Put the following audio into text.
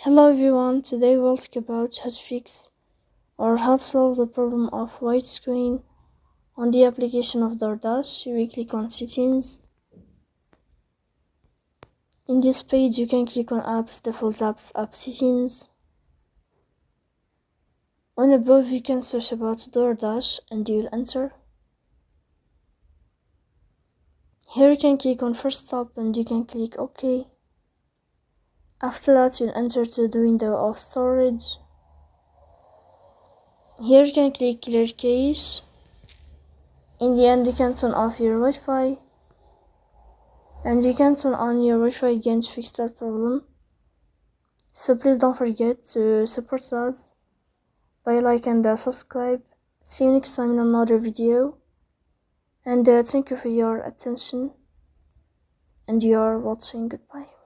Hello everyone, today we'll talk about how to fix or how to solve the problem of white screen on the application of DoorDash. We click on settings. In this page you can click on apps, default apps, app settings. On above you can search about DoorDash and you will enter. Here you can click on first stop and you can click OK. After that you'll enter to the window of storage. Here you can click clear cache. In the end you can turn off your Wi-Fi and you can turn on your Wi-Fi again to fix that problem. So please don't forget to support us by like and subscribe. See you next time in another video, and thank you for your attention and your watching. Goodbye.